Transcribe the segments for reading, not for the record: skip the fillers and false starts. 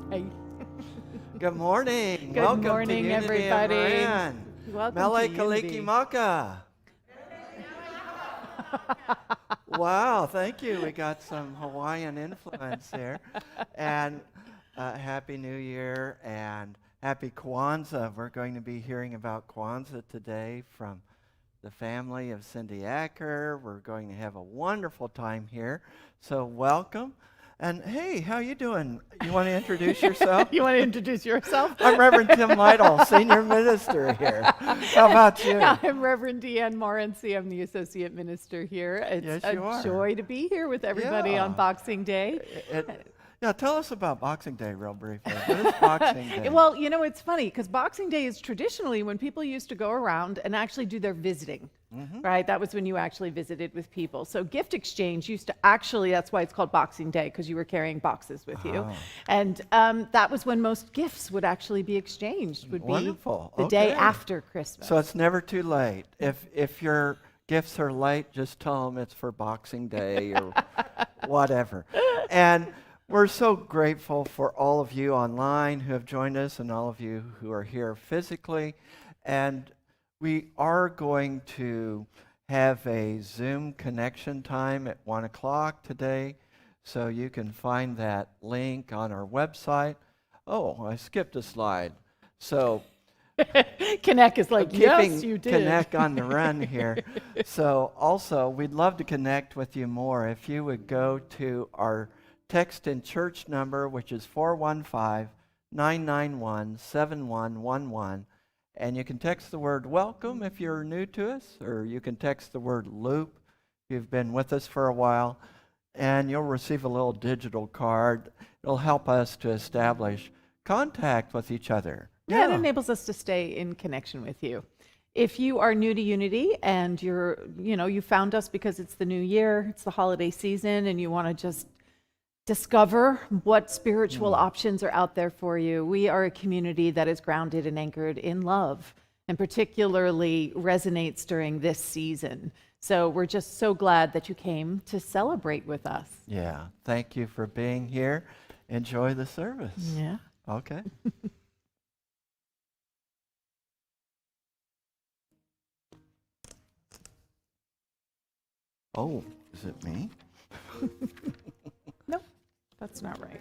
Hey. Good morning. Good Welcome morning, to Unity everybody. of Moran. Welcome Mele to Kaliki Unity. Maka. Wow, thank you. We got some Hawaiian influence here. And Happy New Year and Happy Kwanza. We're going to be hearing about Kwanza today from the family of Cindy Acker. We're going to have a wonderful time here. So welcome. And hey, how you doing? You want to introduce yourself? You want to introduce yourself? I'm Reverend Tim Lytle, Senior Minister here. How about you? I'm Reverend Deanne Morency. I'm the Associate Minister here. It's Yes, a you are. joy to be here with everybody on Yeah. Boxing Day. Yeah, tell us about Boxing Day real briefly. What is Boxing Day? Well, you know, it's funny because Boxing Day is traditionally when people used to go around and actually do their visiting, right? That was when you actually visited with people. So gift exchange used to actually, that's why it's called Boxing Day, because you were carrying boxes with you. And that was when most gifts would actually be exchanged, would Wonderful. be the day Okay. after Christmas. So it's never too late. If your gifts are late, just tell them it's for Boxing Day or whatever. And we're so grateful for all of you online who have joined us and all of you who are here physically. And we are going to have a Zoom connection time at 1 o'clock today. So you can find that link on our website. Oh, I skipped a slide. So Connect is like, yes, keeping you did. Connect on the run here. So also, we'd love to connect with you more. If you would go to our text in church number, which is 415-991-7111, and you can text the word welcome if you're new to us, or you can text the word loop if you've been with us for a while, and you'll receive a little digital card. It'll help us to establish contact with each other. Yeah, it enables us to stay in connection with you. If you are new to Unity and you found us because it's the new year, it's the holiday season, and you want to just discover what spiritual options are out there for you, we are a community that is grounded and anchored in love, and particularly resonates during this season. So we're just so glad that you came to celebrate with us. Yeah, thank you for being here. Enjoy the service. Yeah. Okay. Oh, is it me? No, that's not right.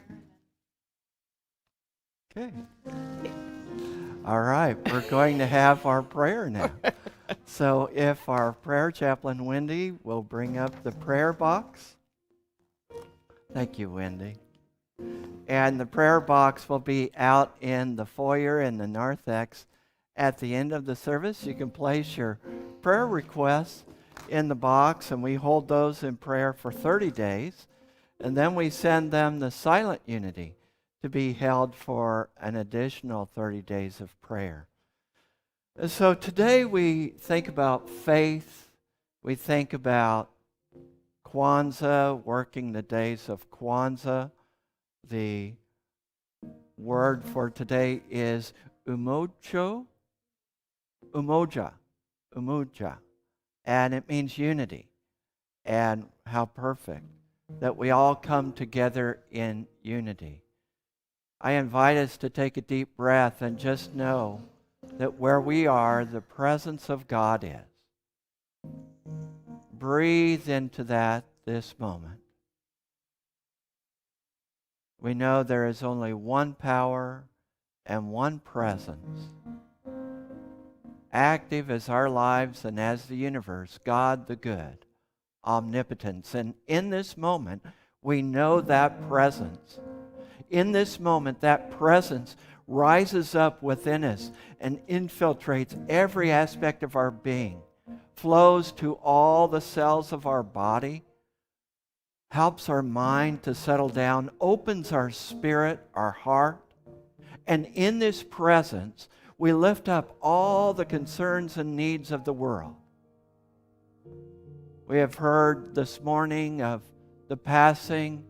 Okay. All right, we're going to have our prayer now. So if our prayer chaplain, Wendy, will bring up the prayer box. Thank you, Wendy. And the prayer box will be out in the foyer in the narthex. At the end of the service, you can place your prayer requests in the box, and we hold those in prayer for 30 days. And then we send them the silent unity to be held for an additional 30 days of prayer. And so today we think about faith. We think about Kwanza, working the days of Kwanza. The word for today is umoja, and it means unity. And how perfect that we all come together in unity. I invite us to take a deep breath and just know that where we are, the presence of God is. Breathe into that this moment. We know there is only one power and one presence, active as our lives and as the universe, God the good, omnipotence. And in this moment, we know that presence. In this moment, that presence rises up within us and infiltrates every aspect of our being, flows to all the cells of our body, helps our mind to settle down, opens our spirit, our heart. And in this presence, we lift up all the concerns and needs of the world. We have heard this morning of the passing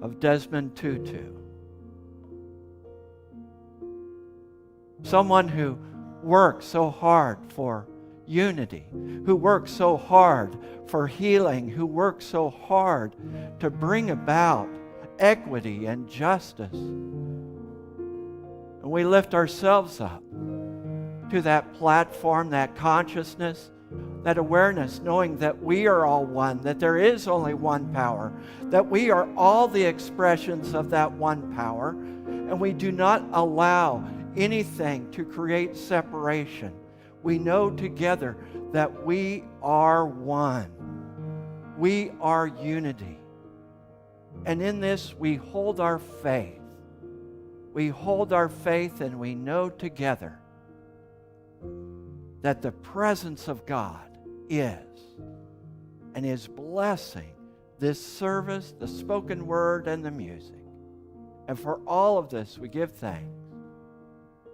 of Desmond Tutu, someone who worked so hard for unity, who worked so hard for healing, who worked so hard to bring about equity and justice. And we lift ourselves up to that platform, that consciousness, that awareness, knowing that we are all one, that there is only one power, that we are all the expressions of that one power, and we do not allow anything to create separation. We know together that we are one. We are unity. And in this, we hold our faith. We hold our faith, and we know together that the presence of God is and is blessing this service, the spoken word, and the music. And for all of this, we give thanks.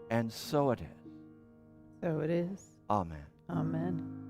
And so it is. So it is. Amen. Amen.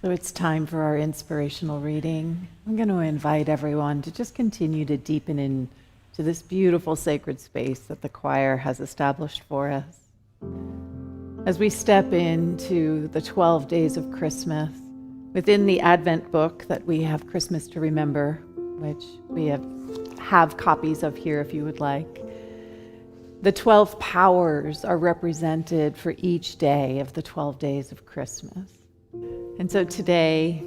So it's time for our inspirational reading. I'm going to invite everyone to just continue to deepen into this beautiful sacred space that the choir has established for us. As we step into the 12 days of Christmas, within the Advent book that we have Christmas to Remember, which we have copies of here if you would like, the 12 powers are represented for each day of the 12 days of Christmas. And so today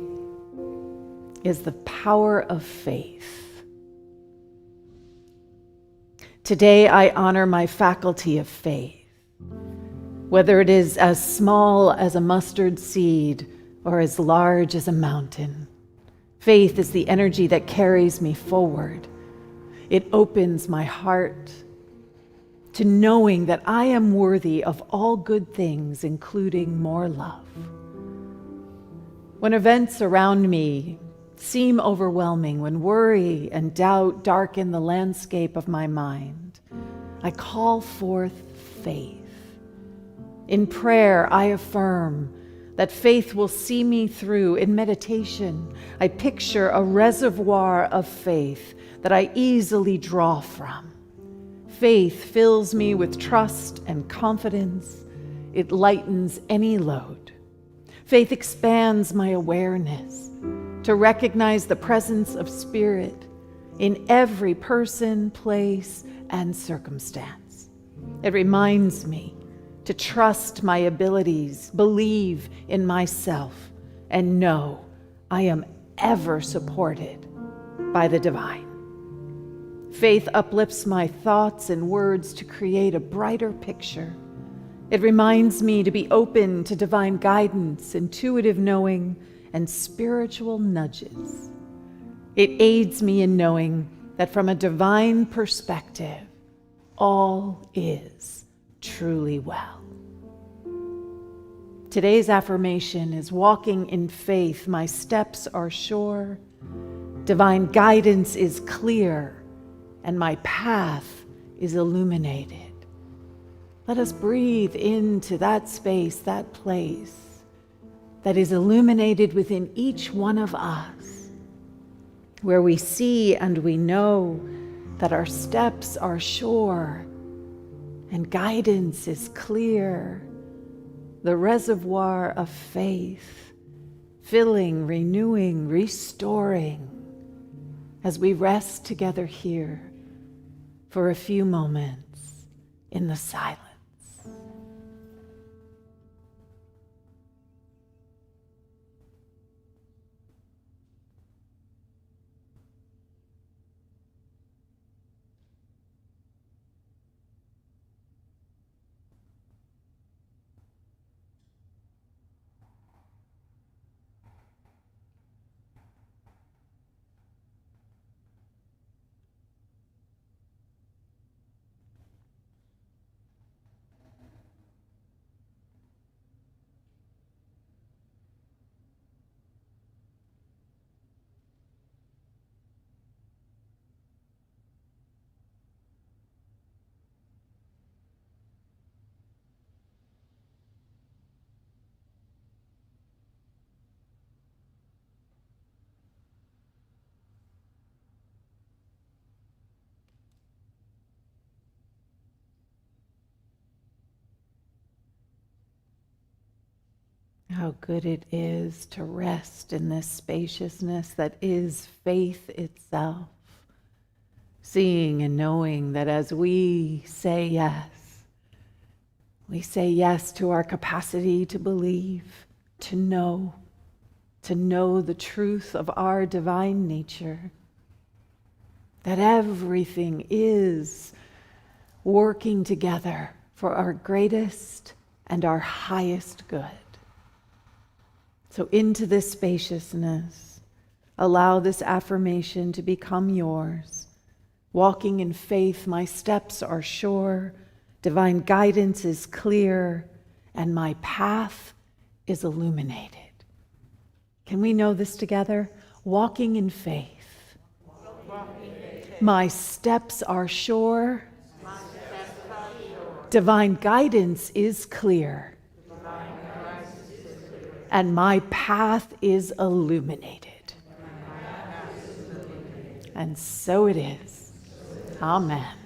is the power of faith. Today I honor my faculty of faith, whether it is as small as a mustard seed or as large as a mountain. Faith is the energy that carries me forward. It opens my heart to knowing that I am worthy of all good things, including more love. When events around me seem overwhelming, when worry and doubt darken the landscape of my mind, I call forth faith. In prayer, I affirm that faith will see me through. In meditation, I picture a reservoir of faith that I easily draw from. Faith fills me with trust and confidence. It lightens any load. Faith expands my awareness to recognize the presence of Spirit in every person, place, and circumstance. It reminds me to trust my abilities, believe in myself, and know I am ever supported by the divine. Faith uplifts my thoughts and words to create a brighter picture. It reminds me to be open to divine guidance, intuitive knowing, and spiritual nudges. It aids me in knowing that from a divine perspective, all is truly well. Today's affirmation is walking in faith. My steps are sure. Divine guidance is clear, and my path is illuminated. Let us breathe into that space, that place that is illuminated within each one of us, where we see and we know that our steps are sure and guidance is clear. The reservoir of faith, filling, renewing, restoring, as we rest together here for a few moments in the silence. How good it is to rest in this spaciousness that is faith itself, seeing and knowing that as we say yes to our capacity to believe, to know the truth of our divine nature, that everything is working together for our greatest and our highest good. So into this spaciousness, allow this affirmation to become yours. Walking in faith, my steps are sure, divine guidance is clear, and my path is illuminated. Can we know this together? Walking in faith. My steps are sure. Divine guidance is clear. and my path is illuminated. And so it is. Amen.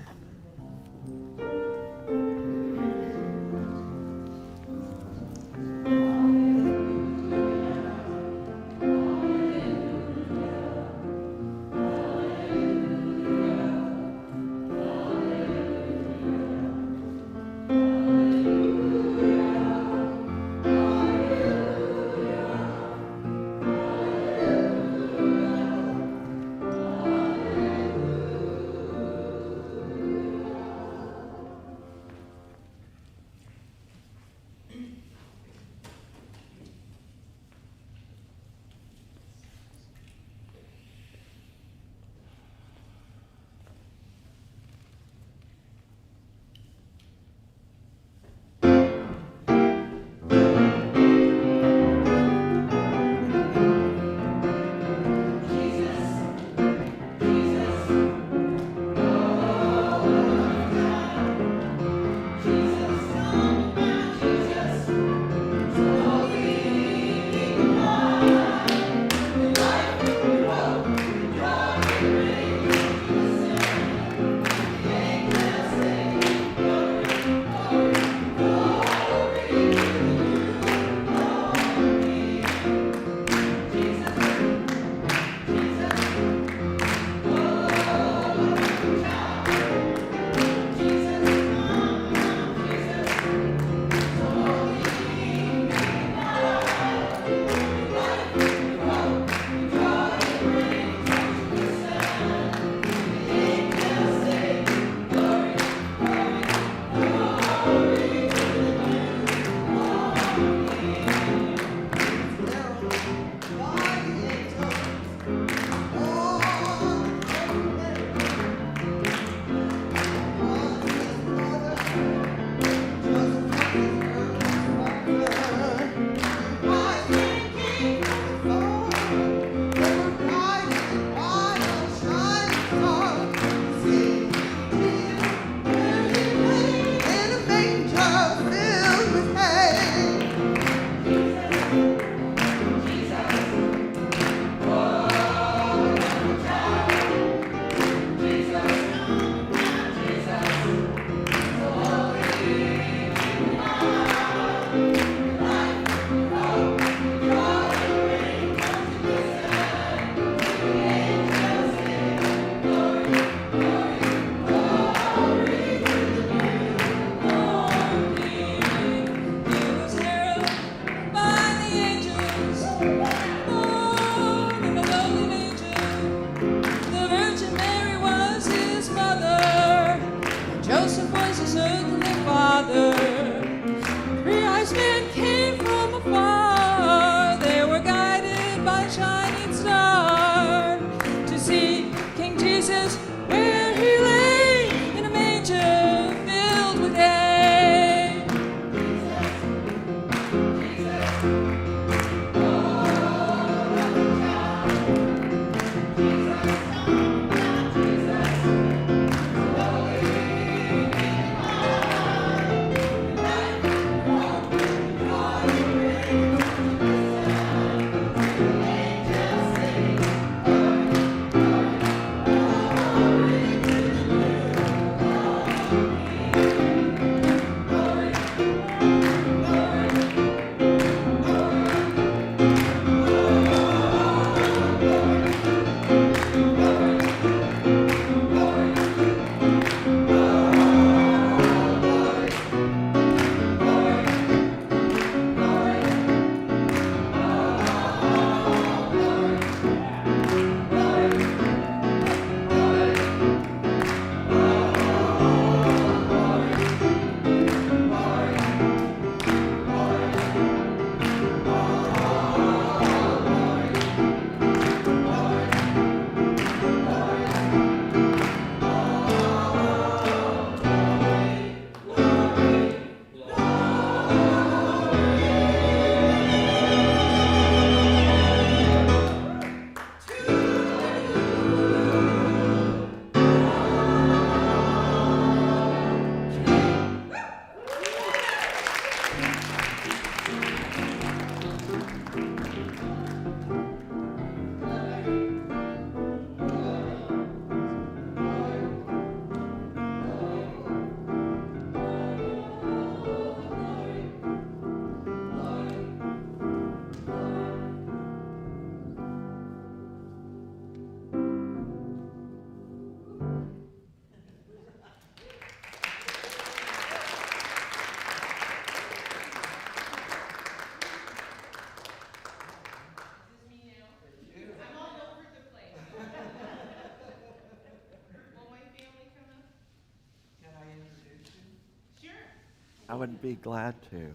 I would be glad to.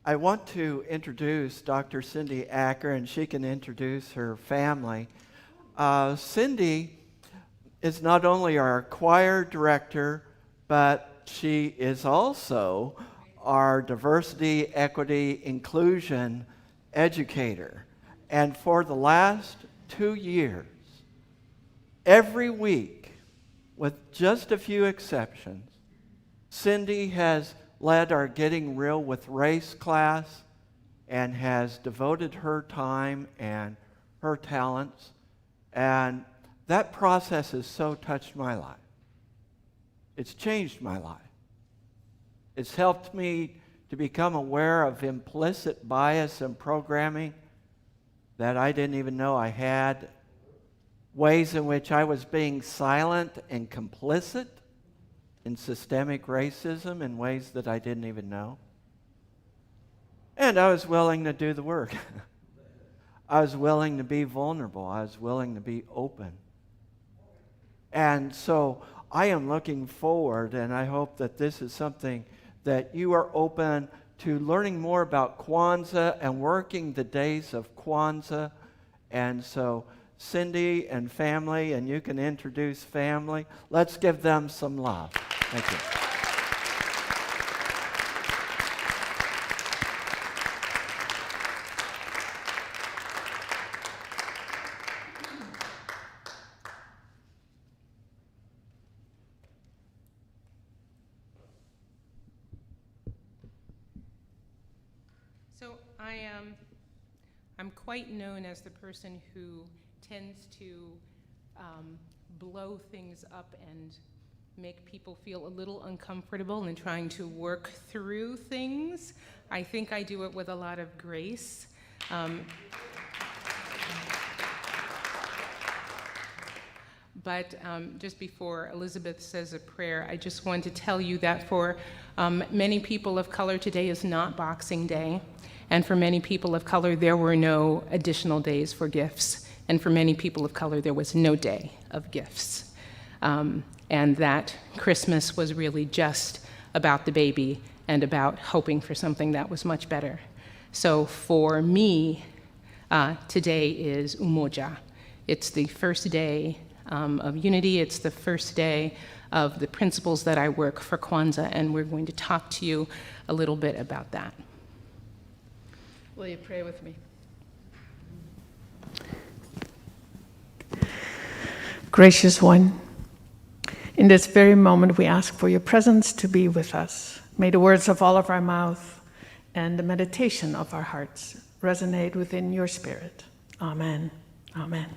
I want to introduce Dr. Cindy Acker, and she can introduce her family. Cindy is not only our choir director, but she is also our diversity, equity, inclusion educator. And for the last 2 years, every week, with just a few exceptions, Cindy has led our Getting Real with Race class and has devoted her time and her talents. And that process has so touched my life. It's changed my life. It's helped me to become aware of implicit bias and programming that I didn't even know I had, ways in which I was being silent and complicit in systemic racism in ways that I didn't even know. And I was willing to do the work. I was willing to be vulnerable. I was willing to be open. And so I am looking forward, and I hope that this is something that you are open to learning more about Kwanza and working the days of Kwanza. And so Cindy and family, and you can introduce family. Let's give them some love. Thank you. So I'm quite known as the person who tends to blow things up and make people feel a little uncomfortable in trying to work through things. I think I do it with a lot of grace. But just before Elizabeth says a prayer, I just want to tell you that for many people of color, today is not Boxing Day. And for many people of color, there were no additional days for gifts. And for many people of color, there was no day of gifts. And that Christmas was really just about the baby and about hoping for something that was much better. So for me, today is Umoja. It's the first day of unity. It's the first day of the principles that I work for Kwanza, and we're going to talk to you a little bit about that. Will you pray with me? Gracious One, in this very moment we ask for your presence to be with us. May the words of all of our mouth and the meditation of our hearts resonate within your spirit. Amen. Amen.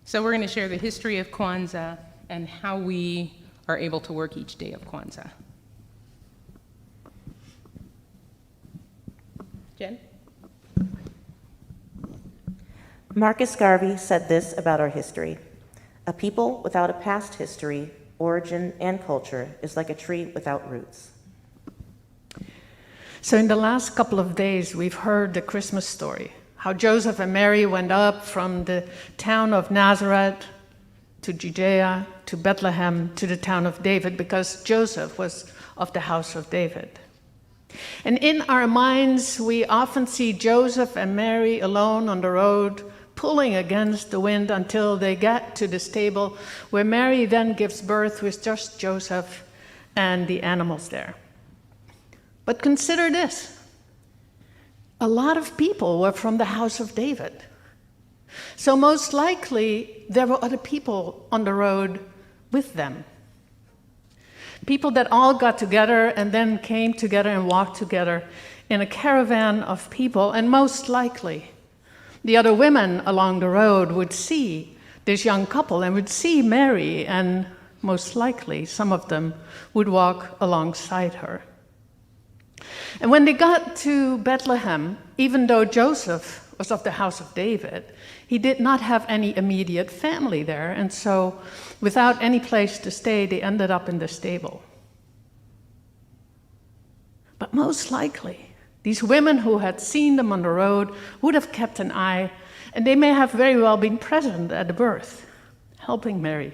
So we're going to share the history of Kwanza and how we are able to work each day of Kwanza. Jen? Marcus Garvey said this about our history: a people without a past history, origin, and culture is like a tree without roots. So in the last couple of days, we've heard the Christmas story, how Joseph and Mary went up from the town of Nazareth to Judea, to Bethlehem, to the town of David, because Joseph was of the house of David. And in our minds, we often see Joseph and Mary alone on the road, pulling against the wind until they get to the stable, where Mary then gives birth with just Joseph and the animals there. But consider this. A lot of people were from the house of David. So most likely, there were other people on the road with them. People that all got together and then came together and walked together in a caravan of people, and most likely, the other women along the road would see this young couple and would see Mary, and most likely, some of them would walk alongside her. And when they got to Bethlehem, even though Joseph was of the house of David, he did not have any immediate family there, and so without any place to stay, they ended up in the stable. But most likely, these women who had seen them on the road would have kept an eye, and they may have very well been present at the birth, helping Mary.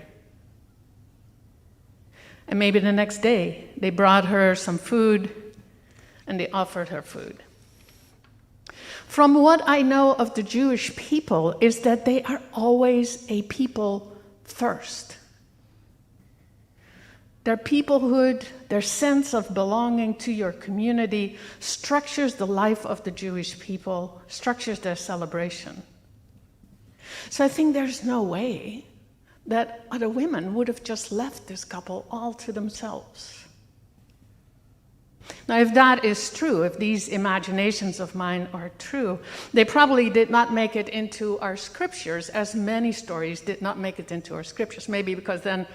And maybe the next day, they brought her some food and they offered her food. From what I know of the Jewish people is that they are always a people first. Their peoplehood, their sense of belonging to your community structures the life of the Jewish people, structures their celebration. So I think there's no way that other women would have just left this couple all to themselves. Now, if that is true, if these imaginations of mine are true, they probably did not make it into our scriptures, as many stories did not make it into our scriptures. Maybe because then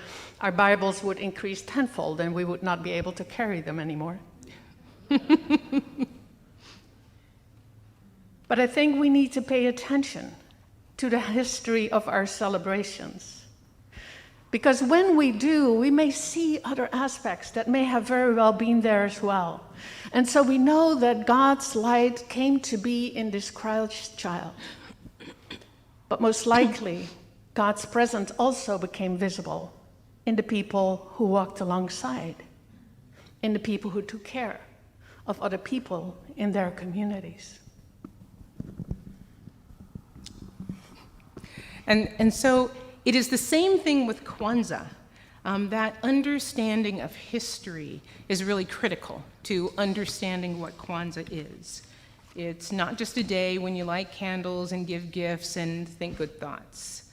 our Bibles would increase tenfold and we would not be able to carry them anymore. But I think we need to pay attention to the history of our celebrations. Because when we do, we may see other aspects that may have very well been there as well. And so we know that God's light came to be in this Christ child. But most likely, God's presence also became visible in the people who walked alongside, in the people who took care of other people in their communities. And so it is the same thing with Kwanza. That understanding of history is really critical to understanding what Kwanza is. It's not just a day when you light candles and give gifts and think good thoughts.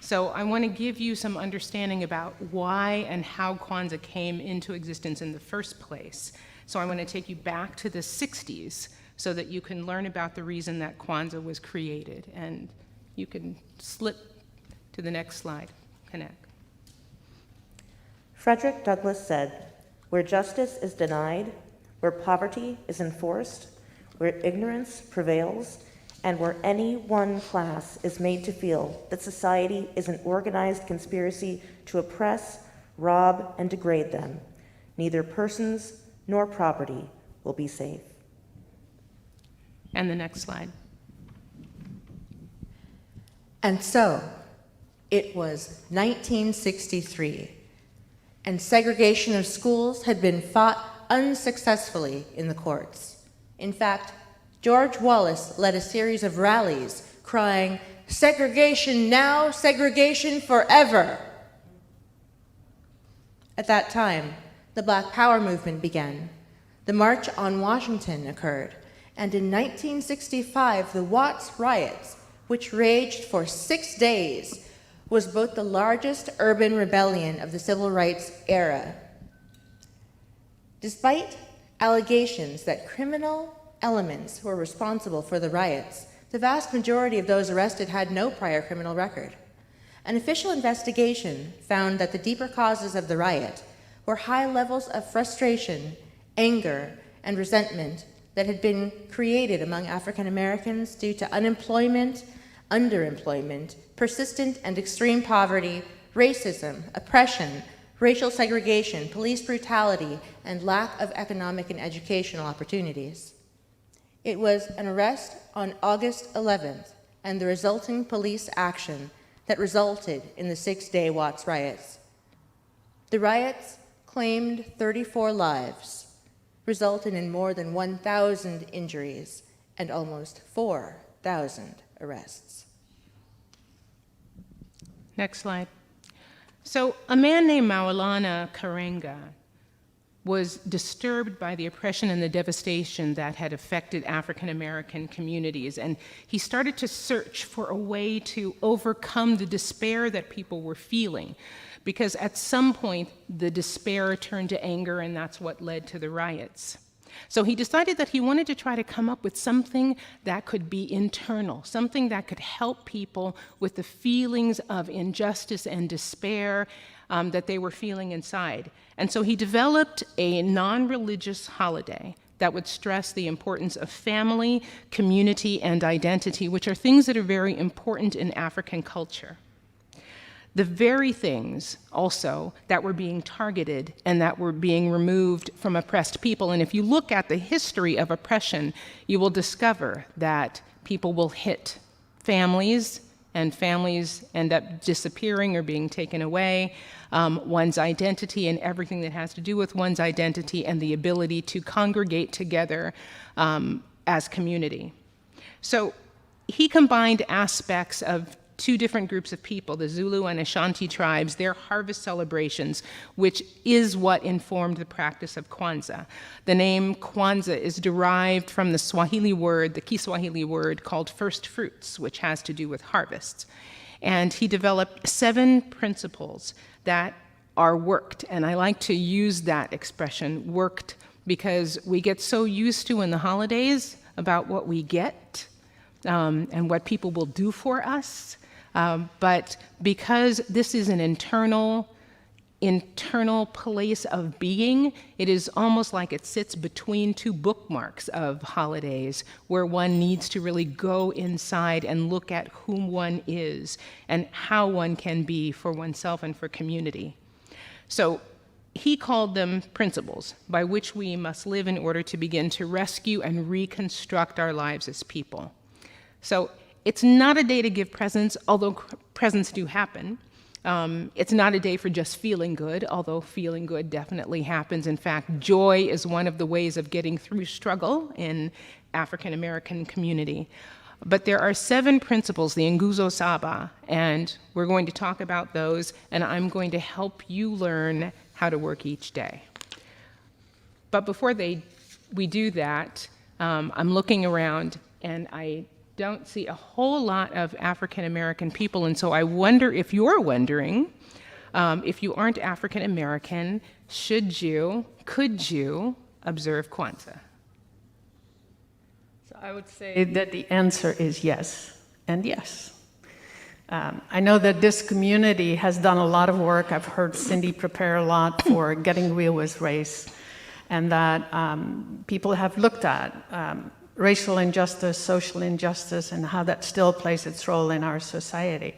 So I want to give you some understanding about why and how Kwanza came into existence in the first place. So I want to take you back to the 60s so that you can learn about the reason that Kwanza was created. And you can slip to the next slide. Connect. Frederick Douglass said, "Where justice is denied, where poverty is enforced, where ignorance prevails, and where any one class is made to feel that society is an organized conspiracy to oppress, rob, and degrade them, neither persons nor property will be safe." And the next slide. And so, it was 1963, and segregation of schools had been fought unsuccessfully in the courts. In fact, George Wallace led a series of rallies crying, "Segregation now, segregation forever." At that time, the Black Power movement began. The March on Washington occurred, and in 1965, the Watts riots, which raged for 6 days, was both the largest urban rebellion of the civil rights era. Despite allegations that criminal elements were responsible for the riots, the vast majority of those arrested had no prior criminal record. An official investigation found that the deeper causes of the riot were high levels of frustration, anger, and resentment that had been created among African Americans due to unemployment, underemployment, persistent and extreme poverty, racism, oppression, racial segregation, police brutality, and lack of economic and educational opportunities. It was an arrest on August 11th and the resulting police action that resulted in the 6-day Watts riots. The riots claimed 34 lives, resulted in more than 1,000 injuries and almost 4,000 arrests. Next slide. So a man named Maulana Karenga was disturbed by the oppression and the devastation that had affected African American communities, and he started to search for a way to overcome the despair that people were feeling, because at some point the despair turned to anger, and that's what led to the riots. So he decided that he wanted to try to come up with something that could be internal, something that could help people with the feelings of injustice and despair that they were feeling inside. And so he developed a non-religious holiday that would stress the importance of family, community, and identity, which are things that are very important in African culture. The very things also that were being targeted and that were being removed from oppressed people. And if you look at the history of oppression, you will discover that people will hit families and families end up disappearing or being taken away, one's identity and everything that has to do with one's identity and the ability to congregate together as community. So he combined aspects of two different groups of people, the Zulu and Ashanti tribes, their harvest celebrations, which is what informed the practice of Kwanza. The name Kwanza is derived from the Kiswahili word called first fruits, which has to do with harvests. And he developed 7 principles that are worked, and I like to use that expression, worked, because we get so used to in the holidays about what we get and what people will do for us. But because this is an internal place of being, it is almost like it sits between 2 bookmarks of holidays where one needs to really go inside and look at whom one is and how one can be for oneself and for community. So he called them principles by which we must live in order to begin to rescue and reconstruct our lives as people. So it's not a day to give presents, although presents do happen. It's not a day for just feeling good, although feeling good definitely happens. In fact, joy is one of the ways of getting through struggle in African American community. But there are 7 principles, the Nguzo Saba, and we're going to talk about those, and I'm going to help you learn how to work each day. But before we do that, I'm looking around, and I don't see a whole lot of African American people, and so I wonder if you're wondering, if you aren't African American, could you observe Kwanza? So I would say that the answer is yes and yes. I know that this community has done a lot of work. I've heard Cindy prepare a lot for Getting Real with Race, and that people have looked at racial injustice, social injustice, and how that still plays its role in our society.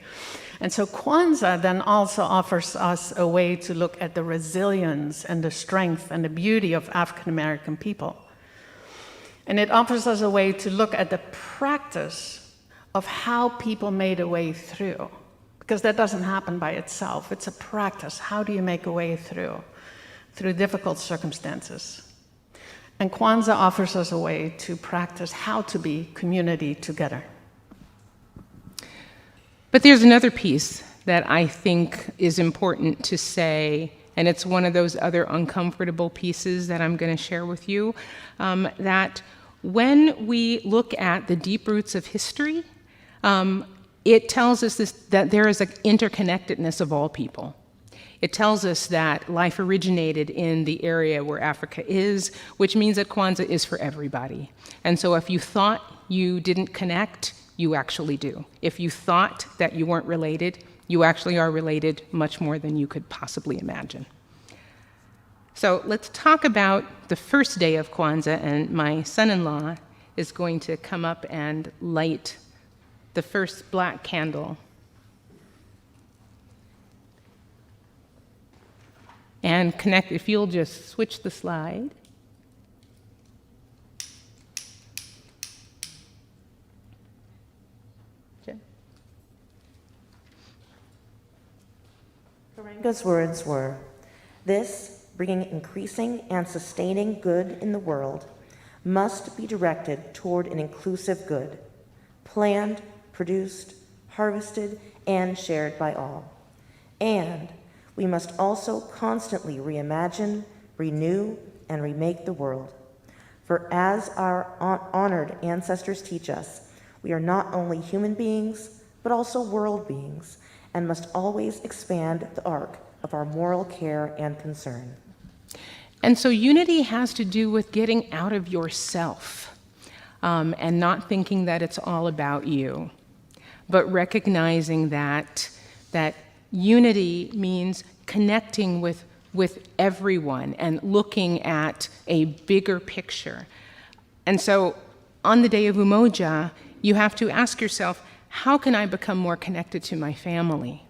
And so Kwanza then also offers us a way to look at the resilience and the strength and the beauty of African American people. And it offers us a way to look at the practice of how people made a way through, because that doesn't happen by itself. It's a practice. How do you make a way through difficult circumstances? And Kwanza offers us a way to practice how to be community together. But there's another piece that I think is important to say, and it's one of those other uncomfortable pieces that I'm going to share with you, that when we look at the deep roots of history, it tells us that there is an interconnectedness of all people. It tells us that life originated in the area where Africa is, which means that Kwanza is for everybody. And so if you thought you didn't connect, you actually do. If you thought that you weren't related, you actually are related much more than you could possibly imagine. So let's talk about the first day of Kwanza, and my son-in-law is going to come up and light the first black candle. And connect, if you'll just switch the slide. Okay. Karenga's words were, "This, bringing increasing and sustaining good in the world, must be directed toward an inclusive good, planned, produced, harvested, and shared by all. And we must also constantly reimagine, renew, and remake the world. For as our honored ancestors teach us, we are not only human beings, but also world beings, and must always expand the arc of our moral care and concern." And so unity has to do with getting out of yourself and not thinking that it's all about you, but recognizing that unity means connecting with everyone and looking at a bigger picture. And so on the day of Umoja, you have to ask yourself, how can I become more connected to my family?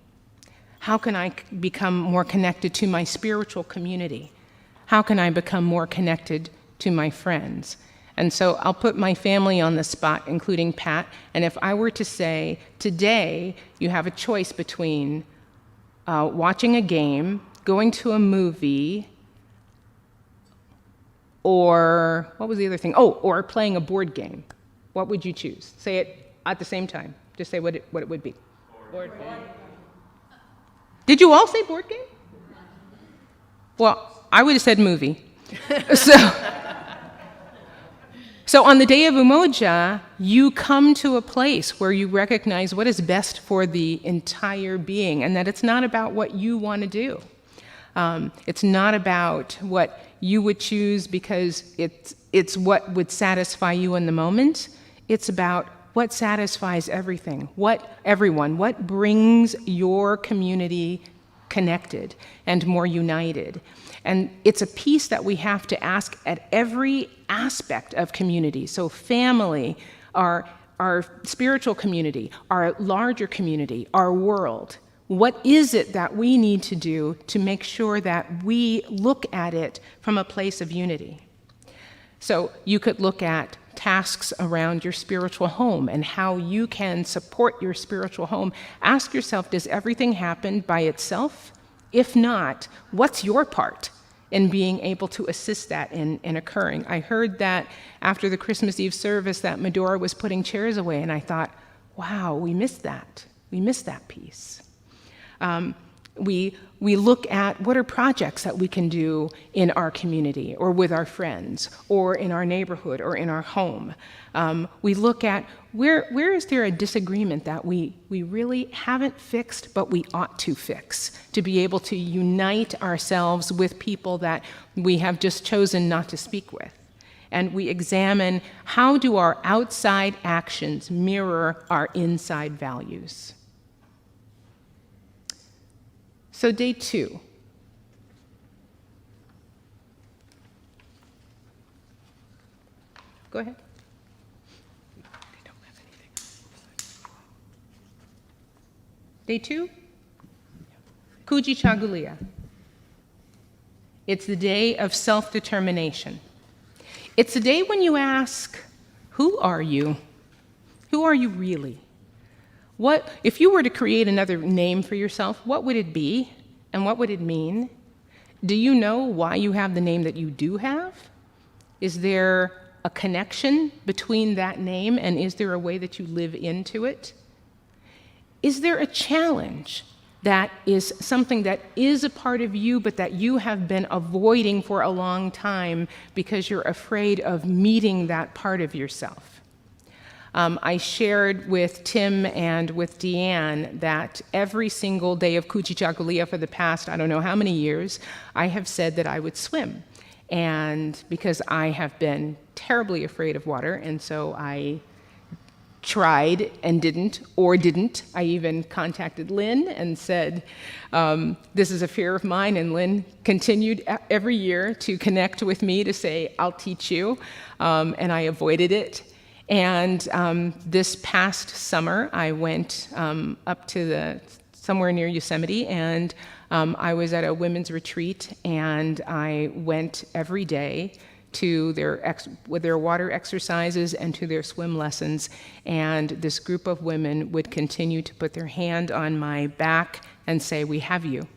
How can I become more connected to my spiritual community? How can I become more connected to my friends? And so I'll put my family on the spot, including Pat, and if I were to say, today you have a choice between watching a game, going to a movie, or what was the other thing? Oh, or playing a board game. What would you choose? Say it at the same time. Just say what it would be. Board game. Did you all say board game? Well, I would have said movie. So on the day of Umoja, you come to a place where you recognize what is best for the entire being, and that it's not about what you want to do. It's not about what you would choose because it's what would satisfy you in the moment. It's about what satisfies everything, everyone, what brings your community connected and more united. And it's a piece that we have to ask at every aspect of community. So family, our spiritual community, our larger community, our world. What is it that we need to do to make sure that we look at it from a place of unity? So you could look at tasks around your spiritual home and how you can support your spiritual home. Ask yourself, does everything happen by itself? If not, what's your part in being able to assist that in occurring? I heard that after the Christmas Eve service that Medora was putting chairs away, and I thought, wow, we missed that. We missed that piece. We look at what are projects that we can do in our community or with our friends or in our neighborhood or in our home. We look at where is there a disagreement that we really haven't fixed but we ought to fix to be able to unite ourselves with people that we have just chosen not to speak with. And we examine how do our outside actions mirror our inside values. So day 2. Go ahead. Day 2, Kujichagulia. It's the day of self-determination. It's the day when you ask, who are you? Who are you really? If you were to create another name for yourself, what would it be and what would it mean? Do you know why you have the name that you do have? Is there a connection between that name and is there a way that you live into it? Is there a challenge that is something that is a part of you but that you have been avoiding for a long time because you're afraid of meeting that part of yourself? I shared with Tim and with Deanne that every single day of Kujichagulia for the past, I don't know how many years, I have said that I would swim. And because I have been terribly afraid of water, and so I tried and didn't. I even contacted Lynn and said, this is a fear of mine, and Lynn continued every year to connect with me to say, I'll teach you, and I avoided it. And this past summer, I went up to somewhere near Yosemite, and I was at a women's retreat, and I went every day to their water exercises and to their swim lessons, and this group of women would continue to put their hand on my back and say, we have you.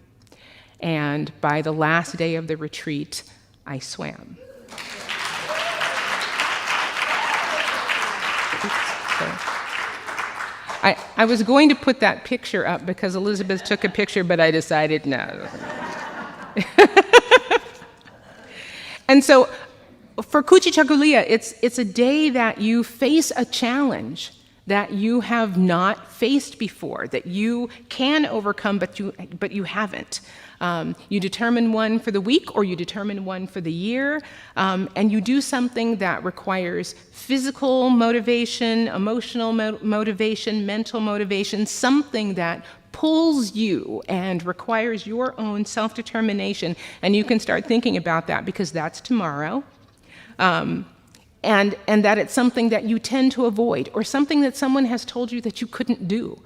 And by the last day of the retreat, I swam. I was going to put that picture up because Elizabeth took a picture, but I decided no. And so for Kujichagulia, it's a day that you face a challenge that you have not faced before, that you can overcome, but you haven't. You determine one for the week or you determine one for the year, and you do something that requires physical motivation, emotional motivation, mental motivation, something that pulls you and requires your own self-determination, and you can start thinking about that because that's tomorrow. And that it's something that you tend to avoid or something that someone has told you that you couldn't do.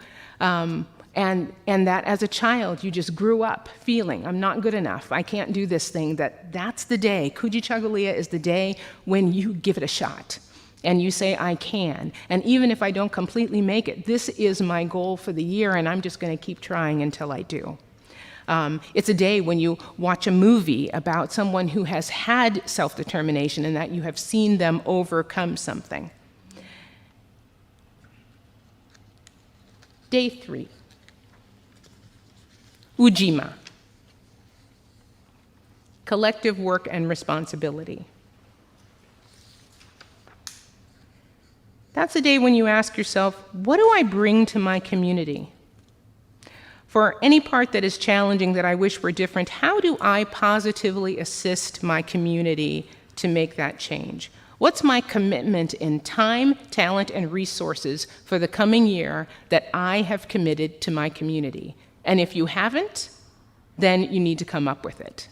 And that as a child, you just grew up feeling, I'm not good enough, I can't do this thing, that's the day. Kujichagulia is the day when you give it a shot. And you say, I can. And even if I don't completely make it, this is my goal for the year, and I'm just going to keep trying until I do. It's a day when you watch a movie about someone who has had self-determination and that you have seen them overcome something. Day 3. Ujima. Collective work and responsibility. That's a day when you ask yourself, what do I bring to my community? For any part that is challenging that I wish were different, how do I positively assist my community to make that change? What's my commitment in time, talent, and resources for the coming year that I have committed to my community? And if you haven't, then you need to come up with it.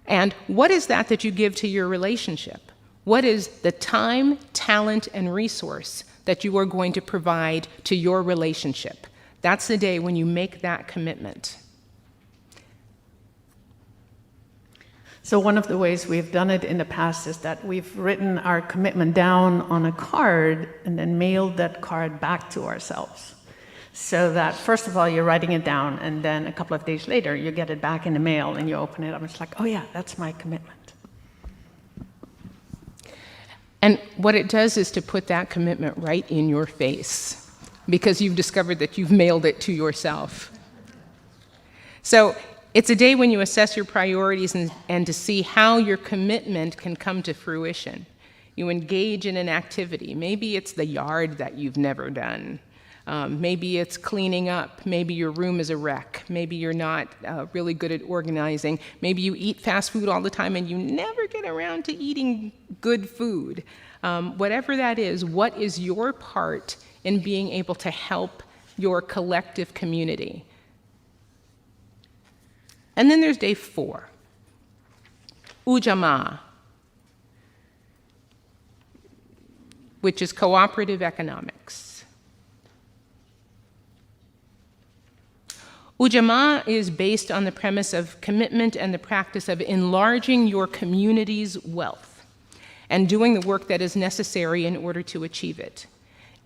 And what is that you give to your relationship? What is the time, talent, and resource that you are going to provide to your relationship? That's the day when you make that commitment. So one of the ways we've done it in the past is that we've written our commitment down on a card and then mailed that card back to ourselves. So that, first of all, you're writing it down, and then a couple of days later, you get it back in the mail, and you open it up, and it's like, oh yeah, that's my commitment. And what it does is to put that commitment right in your face, because you've discovered that you've mailed it to yourself. So it's a day when you assess your priorities and to see how your commitment can come to fruition. You engage in an activity. Maybe it's the yard that you've never done. Maybe it's cleaning up. Maybe your room is a wreck. Maybe you're not really good at organizing. Maybe you eat fast food all the time and you never get around to eating good food. Whatever that is, what is your part in being able to help your collective community? And then there's day 4, Ujamaa, which is cooperative economics. Ujamaa is based on the premise of commitment and the practice of enlarging your community's wealth and doing the work that is necessary in order to achieve it.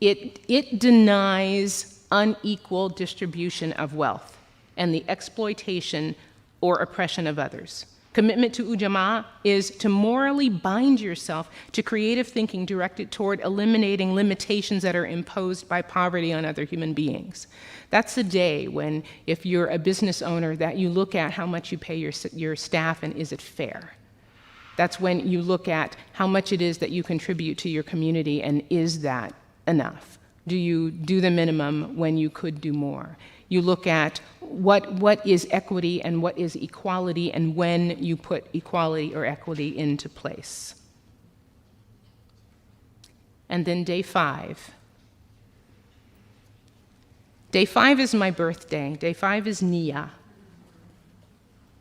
It denies unequal distribution of wealth and the exploitation or oppression of others. Commitment to Ujamaa is to morally bind yourself to creative thinking directed toward eliminating limitations that are imposed by poverty on other human beings. That's the day when, if you're a business owner, that you look at how much you pay your staff and is it fair? That's when you look at how much it is that you contribute to your community and is that enough? Do you do the minimum when you could do more? You look at what is equity and what is equality and when you put equality or equity into place. And then day 5. Day 5 is my birthday. Day 5 is Nia.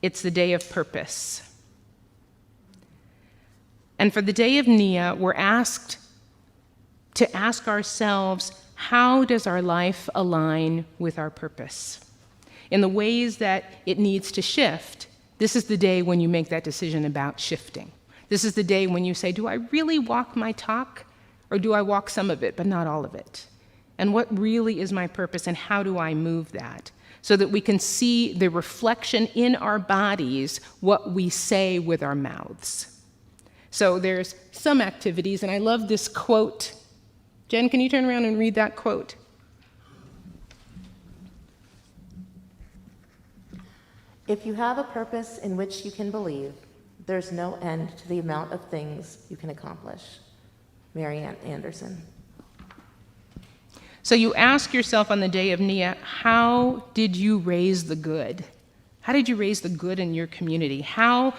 It's the day of purpose. And for the day of Nia, we're asked to ask ourselves, how does our life align with our purpose? In the ways that it needs to shift, this is the day when you make that decision about shifting. This is the day when you say, do I really walk my talk, or do I walk some of it, but not all of it? And what really is my purpose, and how do I move that? So that we can see the reflection in our bodies, what we say with our mouths. So there's some activities, and I love this quote. Jen, can you turn around and read that quote? If you have a purpose in which you can believe, there's no end to the amount of things you can accomplish. Mary Ann Anderson. So you ask yourself on the day of Nia, how did you raise the good? How did you raise the good in your community? How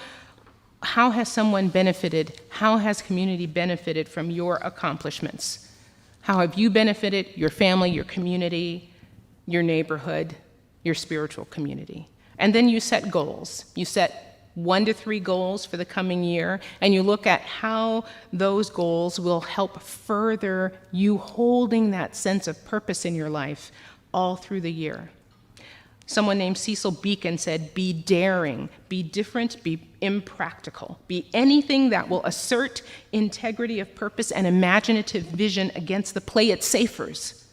has someone benefited? How has community benefited from your accomplishments? How have you benefited, your family, your community, your neighborhood, your spiritual community? And then you set goals. You set 1 to 3 goals for the coming year, and you look at how those goals will help further you holding that sense of purpose in your life all through the year. Someone named Cecil Beacon said, be daring, be different, be impractical, be anything that will assert integrity of purpose and imaginative vision against the play-it-safers,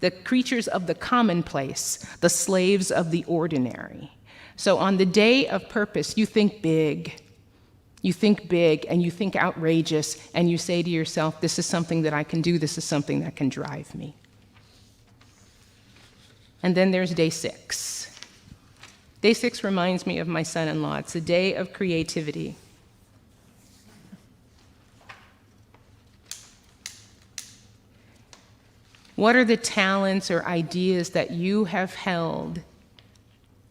the creatures of the commonplace, the slaves of the ordinary. So on the day of purpose, you think big. You think big and you think outrageous, and you say to yourself, this is something that I can do, this is something that can drive me. And then there's day 6. Day 6 reminds me of my son-in-law. It's a day of creativity. What are the talents or ideas that you have held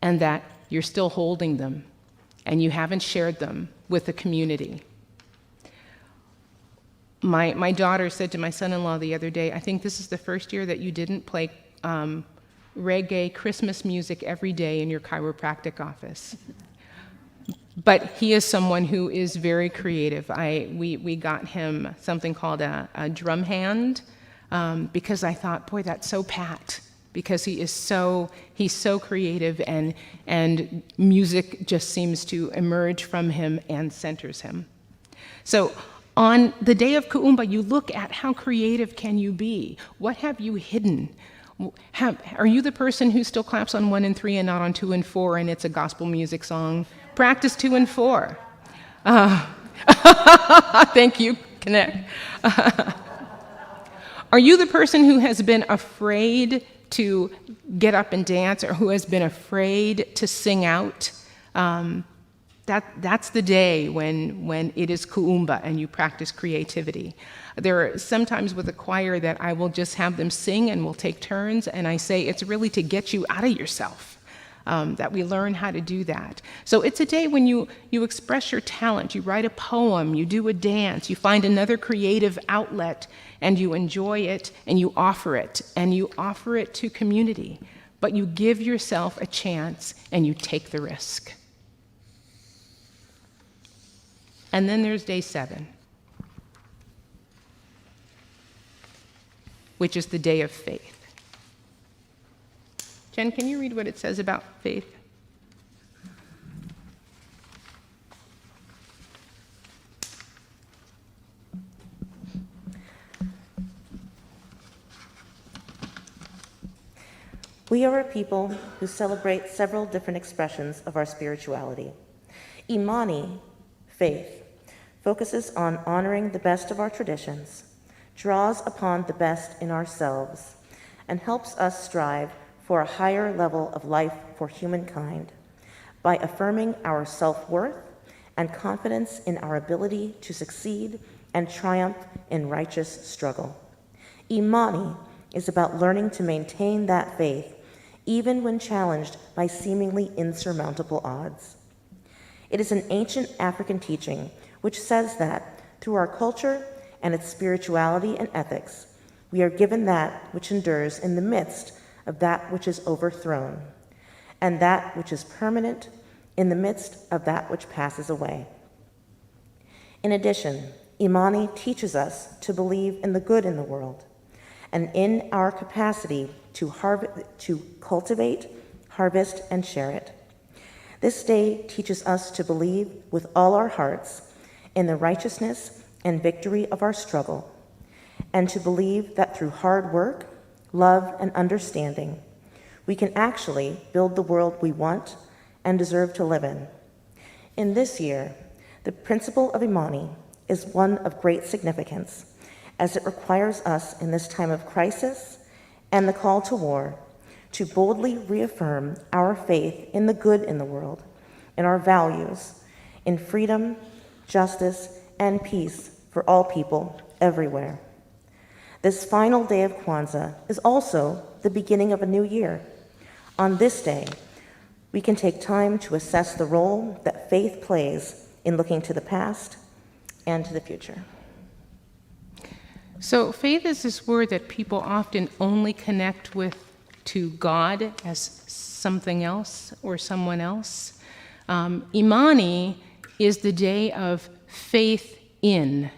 and that you're still holding them and you haven't shared them with the community? My daughter said to my son-in-law the other day, I think this is the first year that you didn't play reggae Christmas music every day in your chiropractic office. But he is someone who is very creative. We got him something called a drum hand because I thought, boy, that's so Pat, because he's so creative and music just seems to emerge from him and centers him. So on the day of Kuumba, you look at how creative can you be? What have you hidden? Are you the person who still claps on 1 and 3 and not on 2 and 4 and it's a gospel music song? Practice 2 and 4. Thank you, Connect. Are you the person who has been afraid to get up and dance or who has been afraid to sing out? That's the day when it is Kuumba and you practice creativity. There are sometimes with a choir that I will just have them sing and we'll take turns, and I say it's really to get you out of yourself, that we learn how to do that. So it's a day when you express your talent, you write a poem, you do a dance, you find another creative outlet, and you enjoy it, and you offer it to community. But you give yourself a chance, and you take the risk. And then there's day 7, which is the day of faith. Jen, can you read what it says about faith? We are a people who celebrate several different expressions of our spirituality. Imani, faith, focuses on honoring the best of our traditions, draws upon the best in ourselves, and helps us strive for a higher level of life for humankind by affirming our self-worth and confidence in our ability to succeed and triumph in righteous struggle. Imani is about learning to maintain that faith even when challenged by seemingly insurmountable odds. It is an ancient African teaching which says that through our culture and its spirituality and ethics, we are given that which endures in the midst of that which is overthrown, and that which is permanent in the midst of that which passes away. In addition, Imani teaches us to believe in the good in the world, and in our capacity to cultivate, harvest, and share it. This day teaches us to believe with all our hearts in the righteousness and victory of our struggle, and to believe that through hard work, love, and understanding, we can actually build the world we want and deserve to live in. In this year, the principle of Imani is one of great significance, as it requires us in this time of crisis and the call to war to boldly reaffirm our faith in the good in the world, in our values, in freedom, justice, and peace for all people everywhere. This final day of Kwanza is also the beginning of a new year. On this day, we can take time to assess the role that faith plays in looking to the past and to the future. So faith is this word that people often only connect with to God as something else or someone else. Imani is the day of faith in.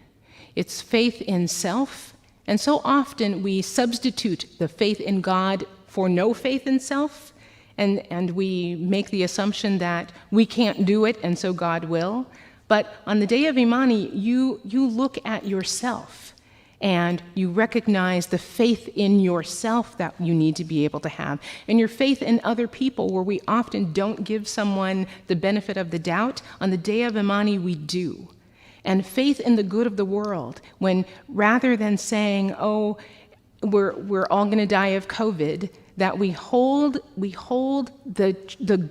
It's faith in self, and so often we substitute the faith in God for no faith in self, and we make the assumption that we can't do it and so God will. But on the day of Imani, you look at yourself and you recognize the faith in yourself that you need to be able to have, and your faith in other people, where we often don't give someone the benefit of the doubt. On the day of Imani, we do. And faith in the good of the world, when rather than saying, oh, we're all going to die of COVID, that we hold the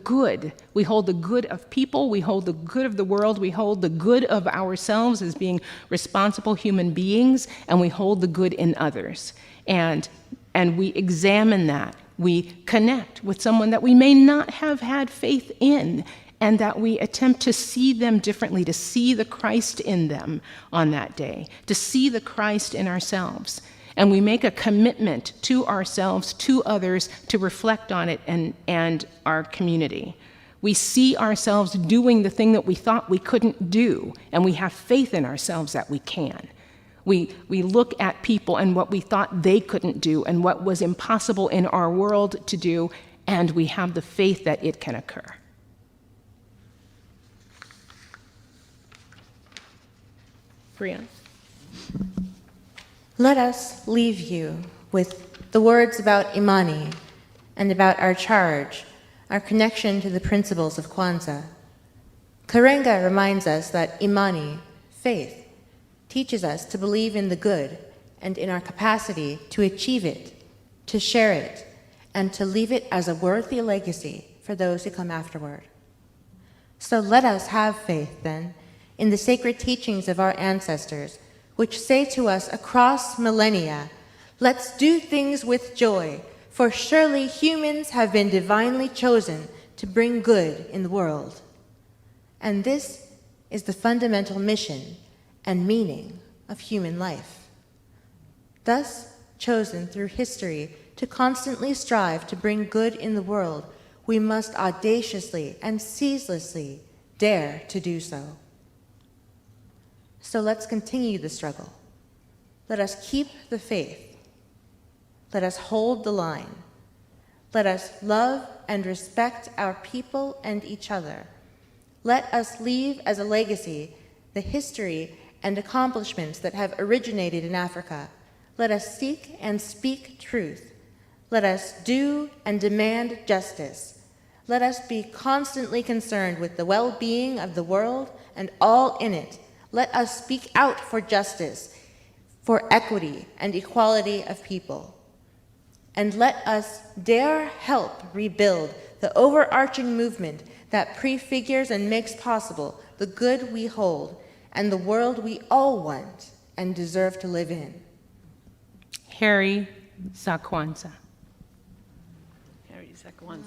good. We hold the good of people, we hold the good of the world, we hold the good of ourselves as being responsible human beings, and we hold the good in others. And we examine that. We connect with someone that we may not have had faith in, and that we attempt to see them differently, to see the Christ in them on that day, to see the Christ in ourselves. And we make a commitment to ourselves, to others, to reflect on it and our community. We see ourselves doing the thing that we thought we couldn't do, and we have faith in ourselves that we can. We look at people and what we thought they couldn't do and what was impossible in our world to do, and we have the faith that it can occur. Brianna? Let us leave you with the words about Imani and about our charge, our connection to the principles of Kwanza. Karenga reminds us that Imani, faith, teaches us to believe in the good and in our capacity to achieve it, to share it, and to leave it as a worthy legacy for those who come afterward. So let us have faith, then, in the sacred teachings of our ancestors, which say to us across millennia, let's do things with joy, for surely humans have been divinely chosen to bring good in the world. And this is the fundamental mission and meaning of human life. Thus, chosen through history to constantly strive to bring good in the world, we must audaciously and ceaselessly dare to do so. So let's continue the struggle. Let us keep the faith. Let us hold the line. Let us love and respect our people and each other. Let us leave as a legacy the history and accomplishments that have originated in Africa. Let us seek and speak truth. Let us do and demand justice. Let us be constantly concerned with the well-being of the world and all in it. Let us speak out for justice, for equity and equality of people. And let us dare help rebuild the overarching movement that prefigures and makes possible the good we hold and the world we all want and deserve to live in. Harry Zakwanza. Harry Zakwanza.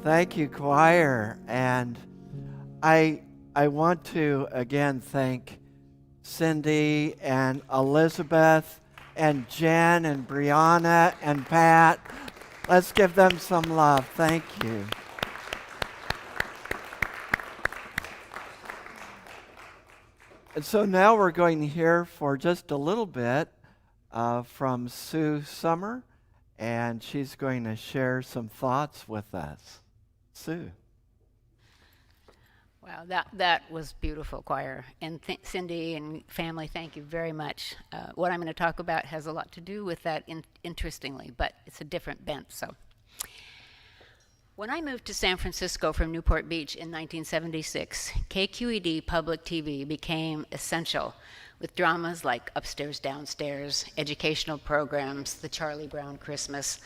Thank you, choir. And I want to again thank Cindy and Elizabeth and Jen and Brianna and Pat. Let's give them some love. Thank you. And so now we're going to hear for just a little bit from Sue Summer, and she's going to share some thoughts with us. Sue. Wow, that was beautiful, choir. And Cindy and family, thank you very much. What I'm going to talk about has a lot to do with that, interestingly, but it's a different bent. So, when I moved to San Francisco from Newport Beach in 1976, KQED Public TV became essential, with dramas like Upstairs, Downstairs, educational programs, The Charlie Brown Christmas,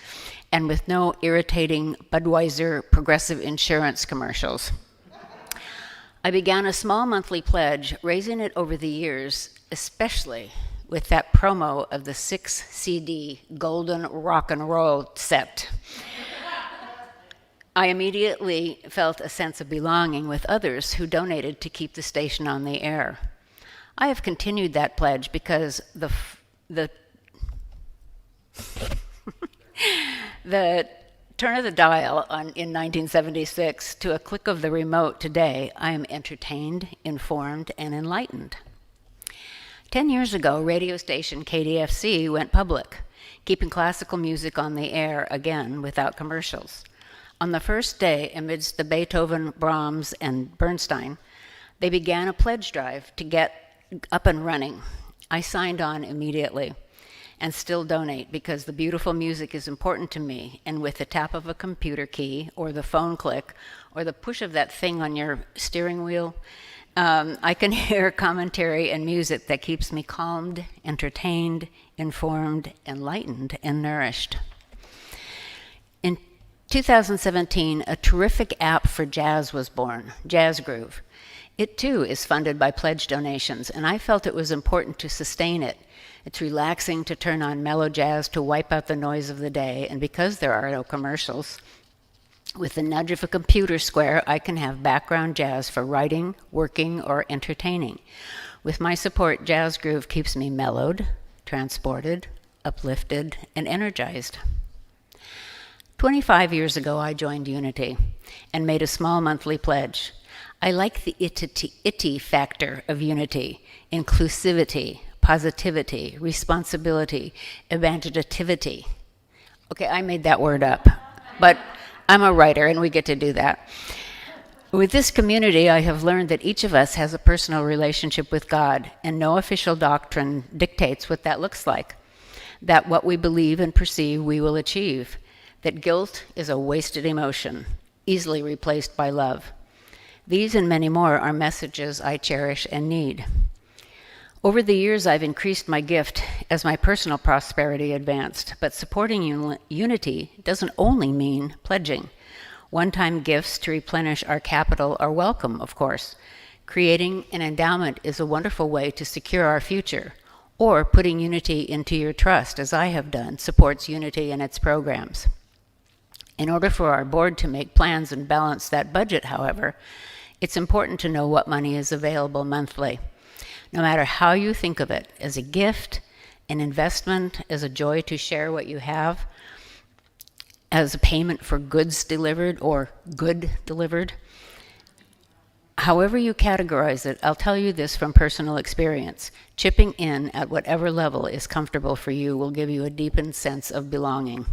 and with no irritating Budweiser Progressive Insurance commercials. I began a small monthly pledge, raising it over the years, especially with that promo of the 6 CD Golden Rock and Roll set. I immediately felt a sense of belonging with others who donated to keep the station on the air. I have continued that pledge because the turn of the dial in 1976 to a click of the remote today, I am entertained, informed, and enlightened. 10 years ago, radio station KDFC went public, keeping classical music on the air again without commercials. On the first day, amidst the Beethoven, Brahms, and Bernstein, they began a pledge drive to get up and running. I signed on immediately and still donate because the beautiful music is important to me, and with the tap of a computer key or the phone click or the push of that thing on your steering wheel, I can hear commentary and music that keeps me calmed, entertained, informed, enlightened, and nourished. In 2017, a terrific app for jazz was born, Jazz Groove. It too is funded by pledge donations, and I felt it was important to sustain it. It's relaxing to turn on mellow jazz to wipe out the noise of the day, and because there are no commercials, with the nudge of a computer square, I can have background jazz for writing, working, or entertaining. With my support, Jazz Groove keeps me mellowed, transported, uplifted, and energized. 25 years ago, I joined Unity and made a small monthly pledge. I like the itty factor of Unity, inclusivity, positivity, responsibility, evangelativity. Okay, I made that word up, but I'm a writer and we get to do that. With this community, I have learned that each of us has a personal relationship with God, and no official doctrine dictates what that looks like. That what we believe and perceive, we will achieve. That guilt is a wasted emotion, easily replaced by love. These and many more are messages I cherish and need. Over the years, I've increased my gift as my personal prosperity advanced, but supporting Unity doesn't only mean pledging. One-time gifts to replenish our capital are welcome, of course. Creating an endowment is a wonderful way to secure our future, or putting Unity into your trust, as I have done, supports Unity and its programs. In order for our board to make plans and balance that budget, however, it's important to know what money is available monthly. No matter how you think of it, as a gift, an investment, as a joy to share what you have, as a payment for goods delivered or good delivered, however you categorize it, I'll tell you this from personal experience. Chipping in at whatever level is comfortable for you will give you a deepened sense of belonging.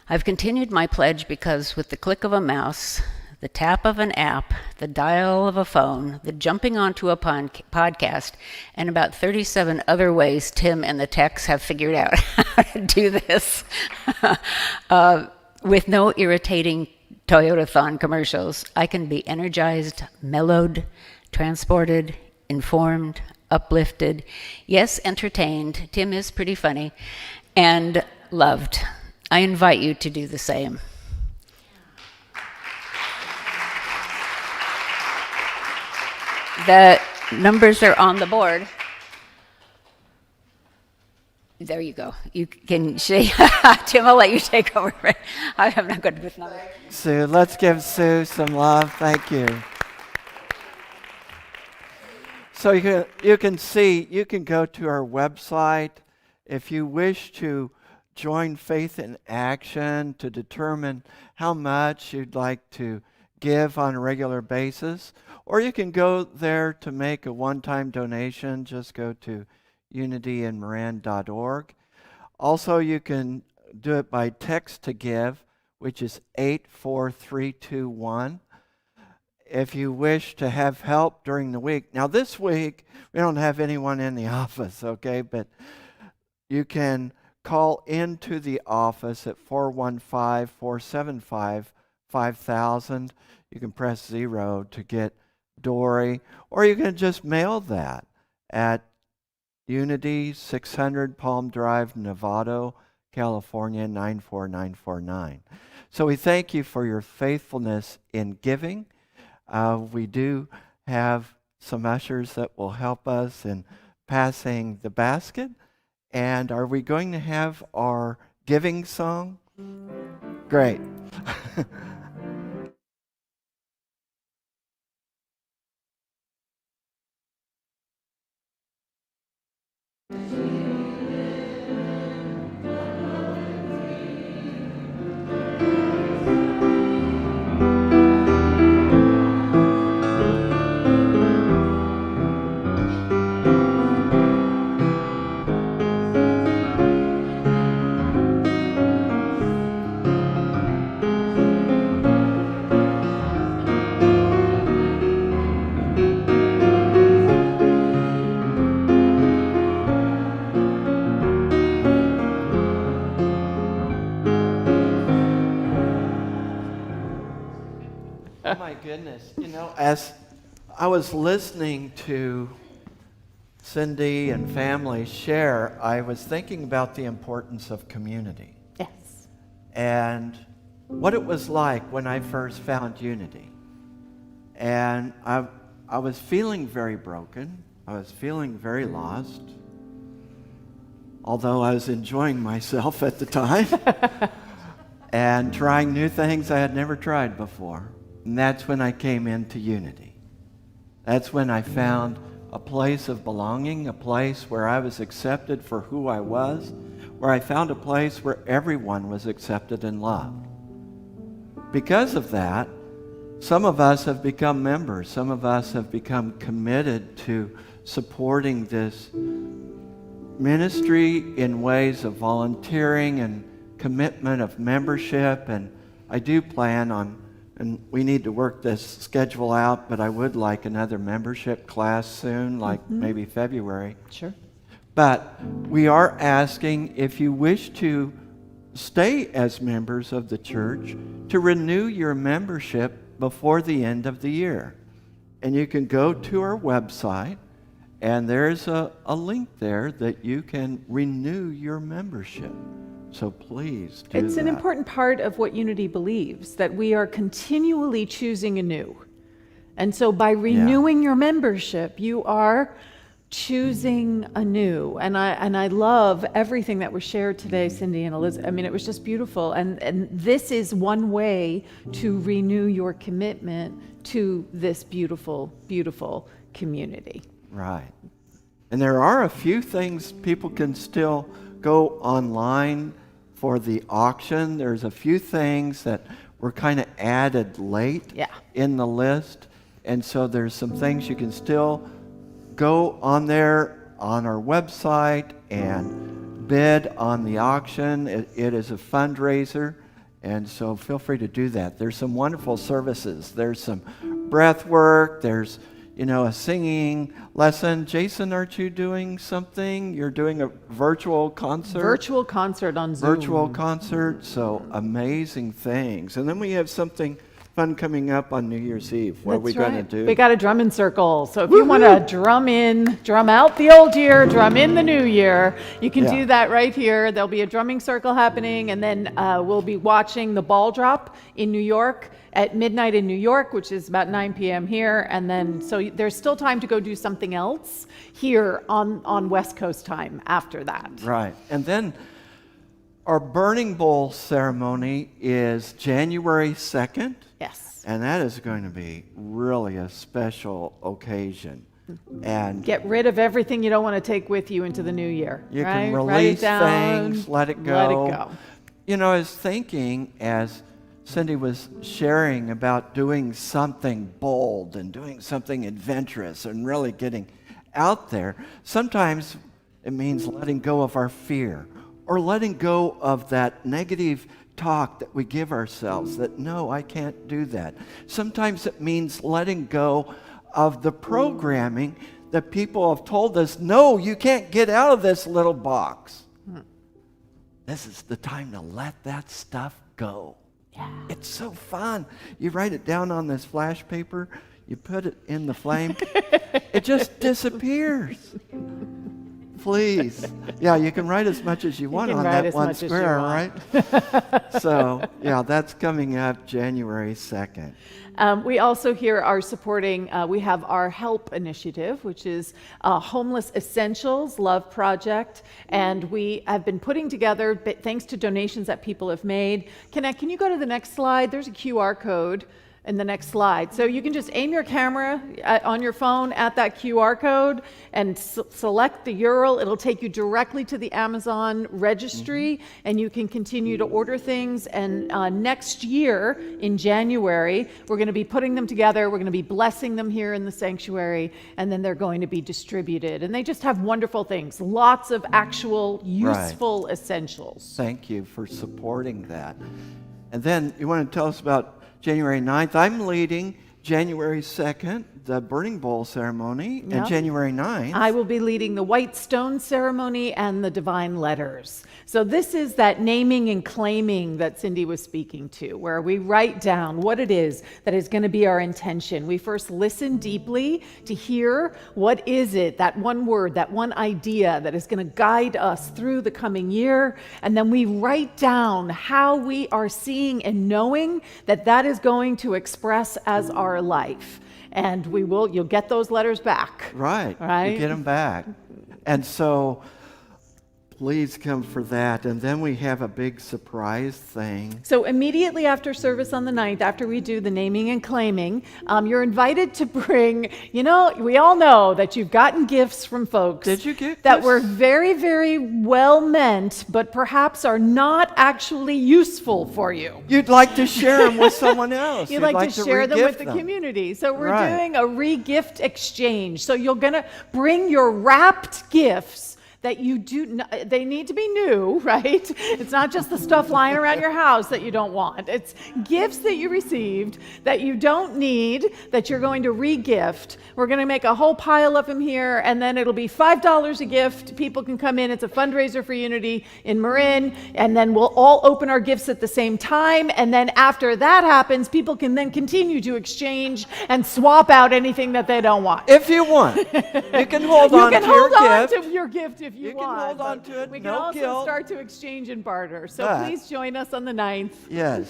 I've continued my pledge because with the click of a mouse, the tap of an app, the dial of a phone, the jumping onto a podcast, and about 37 other ways Tim and the techs have figured out how to do this, with no irritating Toyotathon commercials, I can be energized, mellowed, transported, informed, uplifted, yes, entertained, Tim is pretty funny, and loved. I invite you to do the same. The numbers are on the board. There you go. You can shake. Tim, I'll let you take over. I'm not good with numbers. Sue, let's give Sue some love. Thank you. So you can see, you can go to our website if you wish to join Faith in Action to determine how much you'd like to give on a regular basis, or you can go there to make a one-time donation. Just go to unityinmarin.org. Also, you can do it by text to give, which is 84321. If you wish to have help during the week. Now, this week, we don't have anyone in the office, okay? But you can call into the office at 415-475-5000. You can press 0 to get Dory, or you can just mail that at Unity, 600 Palm Drive, Novato, California, 94949. So we thank you for your faithfulness in giving. We do have some ushers that will help us in passing the basket. And are we going to have our giving song? Great. Oh my goodness. You know, as I was listening to Cindy and family share, I was thinking about the importance of community Yes. and what it was like when I first found Unity. And I was feeling very broken. I was feeling very lost, although I was enjoying myself at the time and trying new things I had never tried before. And that's when I came into Unity. That's when I found a place of belonging, a place where I was accepted for who I was, where I found a place where everyone was accepted and loved. Because of that, some of us have become members. Some of us have become committed to supporting this ministry in ways of volunteering and commitment of membership. And I do plan on, and we need to work this schedule out, but I would like another membership class soon, like maybe February. Sure. But we are asking, if you wish to stay as members of the church, to renew your membership before the end of the year. And you can go to our website, and there's a link there that you can renew your membership. So please do that. It's an important part of what Unity believes, that we are continually choosing anew. And so by renewing your membership, you are choosing anew. And I love everything that was shared today, Cindy and Elizabeth. I mean, it was just beautiful. And this is one way to renew your commitment to this beautiful, beautiful community. Right. And there are a few things people can still go online for the auction. There's a few things that were kind of added late in the list. And so there's some things you can still go on there on our website and bid on the auction. It is a fundraiser, and so feel free to do that. There's some wonderful services. There's some breath work. There's, a singing lesson. Jason, aren't you doing something? You're doing a virtual concert? Virtual concert on Zoom. Virtual concert, so amazing things. And then we have something fun coming up on New Year's Eve. What are we That's going right. to do? We got a drumming circle. So if you want to drum in, drum out the old year, drum in the new year, you can do that right here. There'll be a drumming circle happening, and then we'll be watching the ball drop in New York at midnight in New York, which is about 9 p.m. here. And then, so there's still time to go do something else here on West Coast time after that. Right. And then our burning bowl ceremony is January 2nd. Yes. And that is going to be really a special occasion. And Get rid of everything you don't want to take with you into the new year. you right? can Write it release down, things, let it go. Let it go. You know, I was thinking as Cindy was sharing about doing something bold and doing something adventurous and really getting out there, sometimes it means letting go of our fear or letting go of that negative talk that we give ourselves that, no, I can't do that. Sometimes it means letting go of the programming that people have told us, no, you can't get out of this little box. This is the time to let that stuff go. Yeah. It's so fun. You write it down on this flash paper, you put it in the flame, it just disappears. Please. Yeah, you can write as much as you want on that one square, right? So, yeah, that's coming up January 2nd. We also here are supporting, we have our HELP initiative, which is Homeless Essentials Love Project. And we have been putting together, thanks to donations that people have made. Can you go to the next slide? There's a QR code in the next slide. So you can just aim your camera on your phone at that QR code and select the URL. It'll take you directly to the Amazon registry, and you can continue to order things. And next year, in January, we're going to be putting them together. We're going to be blessing them here in the sanctuary, and then they're going to be distributed. And they just have wonderful things, lots of actual useful essentials. Thank you for supporting that. And then you want to tell us about January 9th. I'm leading January 2nd, the Burning Bowl ceremony, and January 9th. I will be leading the White Stone ceremony and the Divine Letters. So this is that naming and claiming that Cindy was speaking to, where we write down what it is that is going to be our intention. We first listen deeply to hear what is it, that one word, that one idea that is going to guide us through the coming year. And then we write down how we are seeing and knowing that that is going to express as our life. And you'll get those letters back. Right. Right. You get them back. And so please come for that. And then we have a big surprise thing. So immediately after service on the 9th, after we do the naming and claiming, you're invited to bring, we all know that you've gotten gifts from folks. Did you get that gifts? were very, very well meant, but perhaps are not actually useful for you. You'd like to share them with someone else. You'd like to share them with the re-gift them. community. So we're Right. doing a re-gift exchange. So you're going to bring your wrapped gifts that they need to be new, right? It's not just the stuff lying around your house that you don't want. It's gifts that you received that you don't need, that you're going to re-gift. We're going to make a whole pile of them here, and then it'll be $5 a gift. People can come in. It's a fundraiser for Unity in Marin, and then we'll all open our gifts at the same time, and then after that happens, people can then continue to exchange and swap out anything that they don't want. If you want. You can hold on to your hold on gift. to your gift if you You want. can hold on but to it, We can no also guilt. start to exchange and barter. So But- please join us on the 9th. Yes.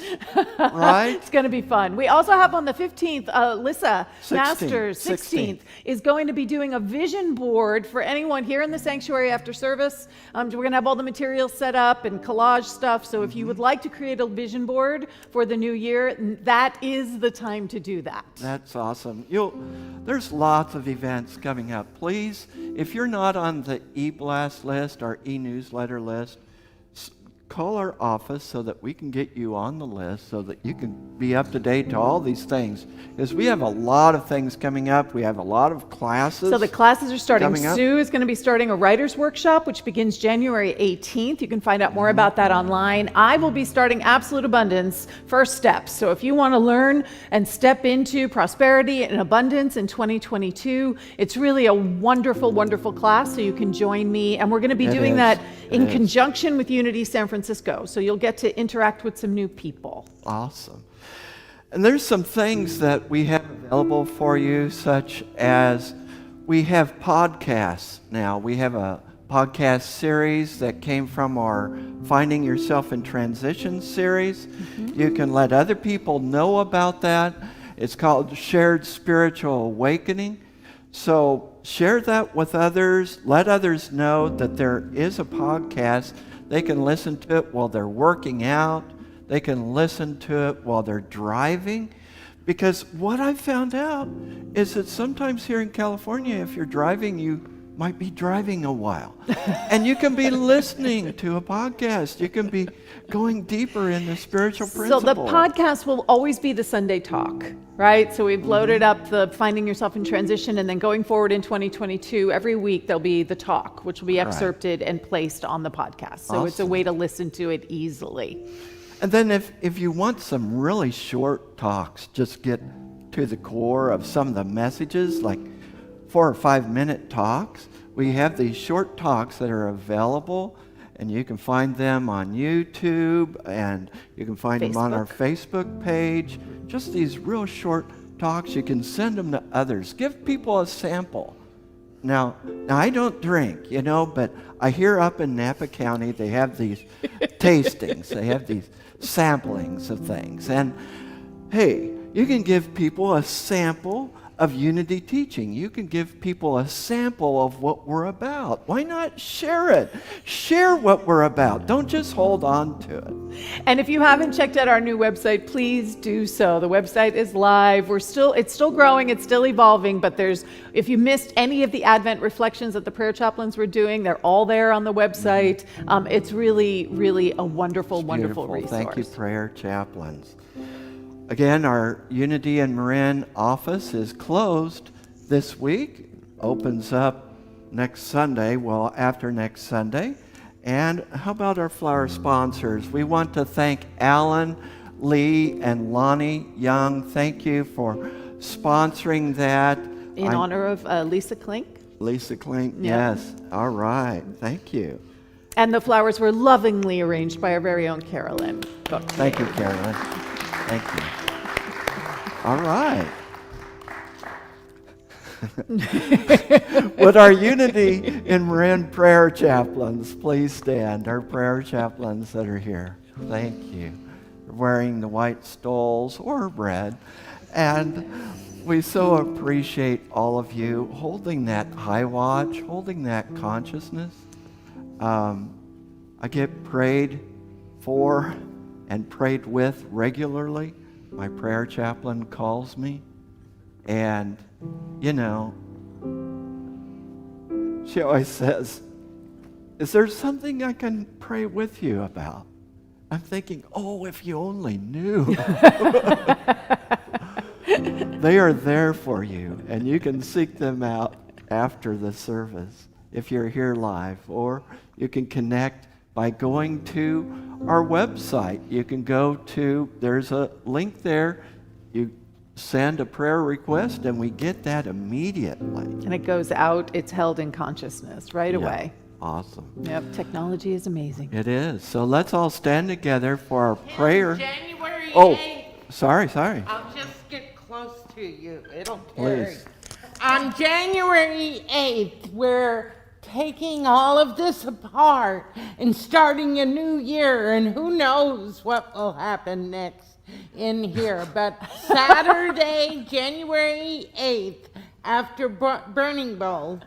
Right? It's going to be fun. We also have on the 15th, Lissa 16th. Masters, 16th, is going to be doing a vision board for anyone here in the sanctuary after service. We're going to have all the materials set up and collage stuff. So if you would like to create a vision board for the new year, that is the time to do that. That's awesome. There's lots of events coming up. Please, if you're not on the e-blast list or e-newsletter list, call our office so that we can get you on the list so that you can be up to date to all these things. Because we have a lot of things coming up. We have a lot of classes. So the classes are starting. coming up. Sue is going to be starting a writer's workshop, which begins January 18th. You can find out more about that online. I will be starting Absolute Abundance First Steps. So if you want to learn and step into prosperity and abundance in 2022, it's really a wonderful, wonderful class. So you can join me. And we're going to be doing that in conjunction with Unity San Francisco. So you'll get to interact with some new people. Awesome. And there's some things that we have available for you, such as we have podcasts now. We have a podcast series that came from our Finding Yourself in Transition series. You can let other people know about that. It's called Shared Spiritual Awakening. So share that with others. Let others know that there is a podcast. They can listen to it while they're working out. They can listen to it while they're driving. Because what I've found out is that sometimes here in California, if you're driving, you might be driving a while. And you can be listening to a podcast. You can be going deeper in the spiritual principle. So the podcast will always be the Sunday talk, right? So we've loaded up the Finding Yourself in Transition, and then going forward in 2022, every week there'll be the talk, which will be excerpted and placed on the podcast. So it's a way to listen to it easily. And then if you want some really short talks, just get to the core of some of the messages, like 4 or 5 minute talks. We have these short talks that are available, and you can find them on YouTube, and you can find them on our Facebook page. Just these real short talks. You can send them to others. Give people a sample. Now I don't drink, but I hear up in Napa County they have these tastings. They have these samplings of things. And hey, you can give people a sample of unity teaching. You can give people a sample of what we're about. Why not share it? Share what we're about. Don't just hold on to it. And if you haven't checked out our new website, please do so. The website is live. It's still growing, it's still evolving, but if you missed any of the Advent reflections that the prayer chaplains were doing, they're all there on the website. It's really, really a wonderful, wonderful resource. Thank you, prayer chaplains. Again, our Unity and Marin office is closed this week. Opens up next Sunday, after next Sunday. And how about our flower sponsors? We want to thank Alan, Lee, and Lonnie Young. Thank you for sponsoring that. In honor of Lisa Klink. Lisa Klink, Yeah. yes. All right, thank you. And the flowers were lovingly arranged by our very own Carolyn. Thank you, Carolyn. Thank you. All right. Would our Unity in Marin prayer chaplains please stand? Our prayer chaplains that are here. Thank you. Wearing the white stoles or red. And we so appreciate all of you holding that high watch, holding that consciousness. I get prayed for and prayed with regularly. My prayer chaplain calls me, and she always says, "Is there something I can pray with you about?" I'm thinking, oh, if you only knew. They are there for you, and you can seek them out after the service if you're here live, or you can connect by going to our website. You can go to, there's a link there. You send a prayer request, and we get that immediately. And it goes out, it's held in consciousnness right away. Awesome. Yep, technology is amazing. It is. So let's all stand together for our prayer. January 8th. Oh, sorry. I'll just get close to you. It'll Please. carry. On January 8th, we're taking all of this apart and starting a new year, and who knows what will happen next in here. But Saturday, January 8th, after Burning Bowl,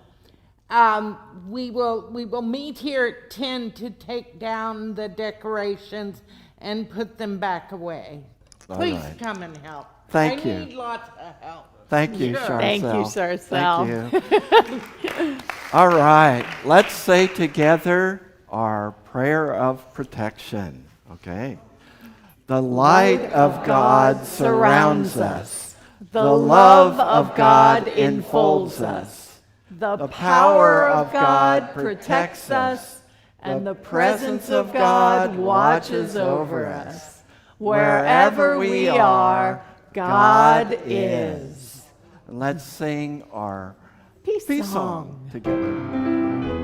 we will meet here at 10 to take down the decorations and put them back away. Please right. come and help. Thank I you. need lots of help. Thank you, Sure. Charcel. Thank you, Charcel. Thank you. All right. Let's say together our prayer of protection. Okay. The light of God surrounds us. The love of God enfolds us. The power of God protects us. And the presence of God watches over us. Wherever we are, God is. And let's sing our Peace peace song together.